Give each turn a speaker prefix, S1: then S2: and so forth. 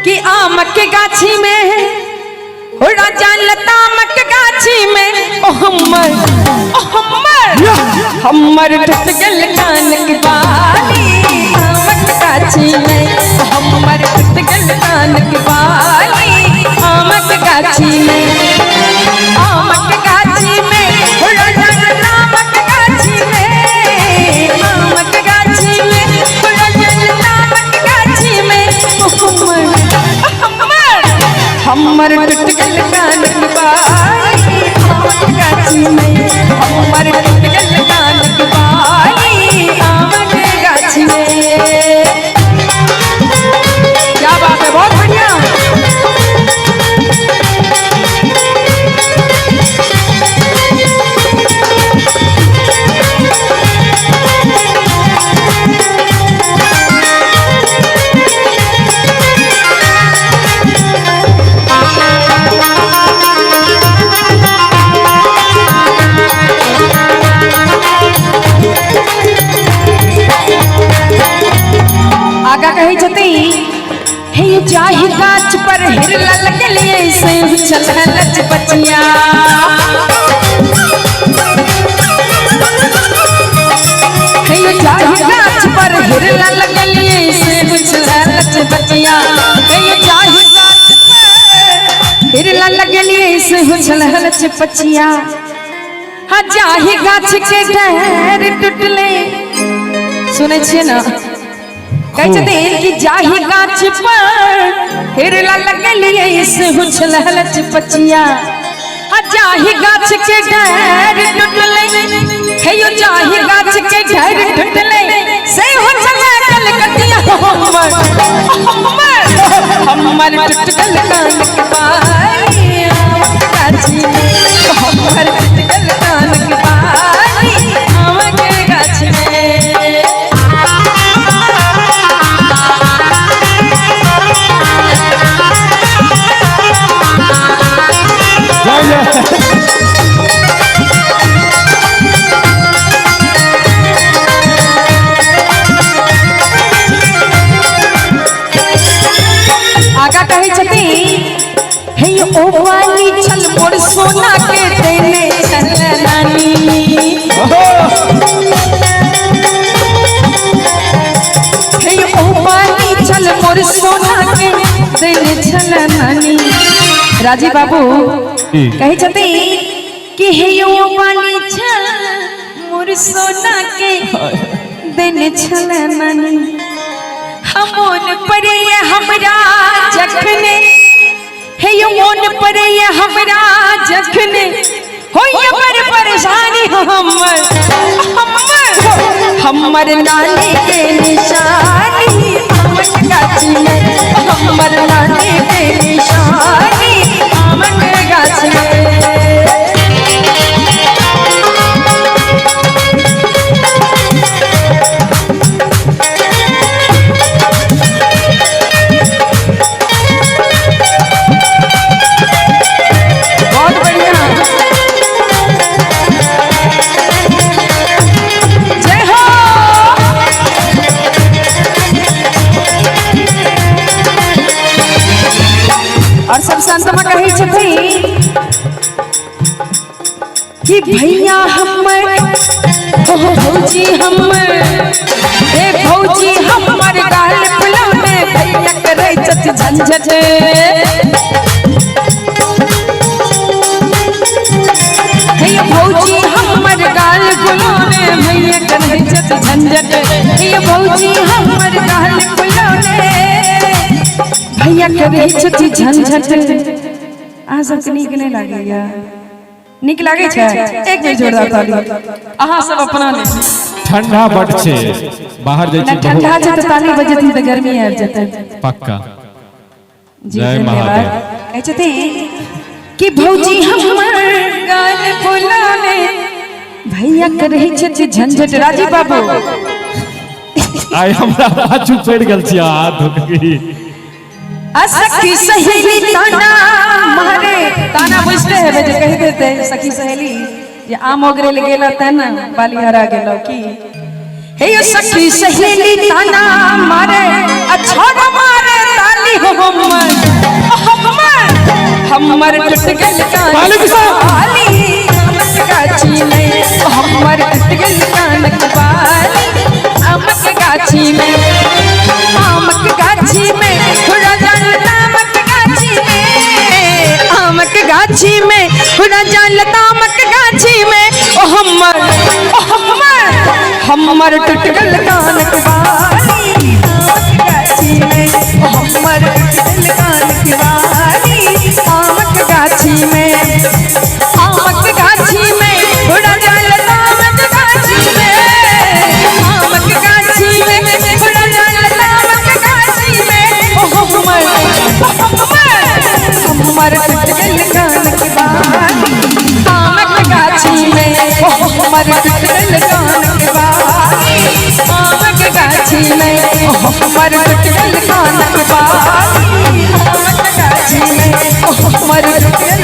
S1: कि आम के गाछी में हो राजा लता मक गाछी में ओ हमर टूट गल कान की बाली आम के गाछी में हमर टूट गल कान की बाली आम के गाछी में आम के गाछी में हो राजा लता मक गाछी में आम के गाछी में हो राजा लता मक गाछी में हमर टूट गल कान की बाली आम के गाछी में हमर टूट गल कान की बाली आम के गाछी में। क्या बात है, बहुत बढ़िया। आगा कही छती हे चाहे गाछ पर हिरला लगलिए से चल लच बचिया हे चाहे गाछ पर हिरला लगलिए से चल लच बचिया हे चाहे गाछ पर हिरला लगलिए से चल लच बचिया हा चाहे गाछ के डर टूटले सुने छिए ना कहते हैं कि जाही गाछ पर हिरला लगलिए से हुछल हलच पचिया आ जाही गाछ के डर टूटले हे यो जाही गाछ के डर टूटले से हुछल कलकतिया हमर टूटल कान की बाली गाछी में हमर टूटल कान की बाली आम के गाछी में। आगा कहे छती हे ओ वाली छल मोर सोना के देने चल नानी हे ओ वाली छल मोर सोना के देने चल नानी। राजी बाबू कहे छती कि हे ओ वाली छल मोर सोना के देने चल नानी हमोन पर ये हमरा जखने हे यो मोन पर ये हमरा जखने हो ये पर परेशानी हमर नानी के निशानी आमन गाछी में हमर नानी के निशानी आमन गाछी में। और सब संतमा कही छथी कि भैया हमर हो भौजी हमर हे भौजी हमर गाल फुलाने भैया करे छथि झंझट हे भौजी हमर गाल फुलाने भैया करे छथि झंझट हे भौजी हमर गाल फुलाने भैया करे छथि झंझट। आ सब नीक नहीं लागैया, नीक लागे छै? एक बेर जोरदार ताली अहाँ सब अपना ले।
S2: ठंडा बड छै, बाहर जाय छै
S1: ठंडा छै त ताली बजती त गर्मी आबि जेतै
S2: पक्का।
S1: जय महादेव। कहै छथि कि भौजी हमर गाल फुलाने भैया करे छथि झंझट। राजी बाबू
S2: आइ हमरा पाछू पड़ गेल छी, हाथ धोकरी
S1: सखी सहेली ताना मारे ताना बुझते है जे कह देते सखी सहेली जे आम ओगरे ले गेला तना बाली हरा गेलो की हे सखी सहेली ताना मारे अच्छा मारे ताली हो हम हमर टूट गल
S2: मालिक साहब।
S1: बाली आमक गाछी में, हमर टूट गल कानक बाली आमक गाछी में, आमक गाछी में थोड़ा जान आमक गाछी में, आमक गाछी में थोड़ा जान आमक गाछी में, ओ हमर हमर टूट गल कानक बाली आमक गाछी में, ओ हमर टूट गल कानक बाली आमक गाछी में, आमक गाछी में थोड़ा जान आमक गाछी में, आमक गाछी में थोड़ा जान आमक गाछी में, ओ हमर टूट गल कानक बाली आमक गाछी में, ओ हमर टूट गल कानक बाली आमक गाछी में, ओ हमर टूट गल कानक बाली आमक गाछी में, ओ हमर टूट गल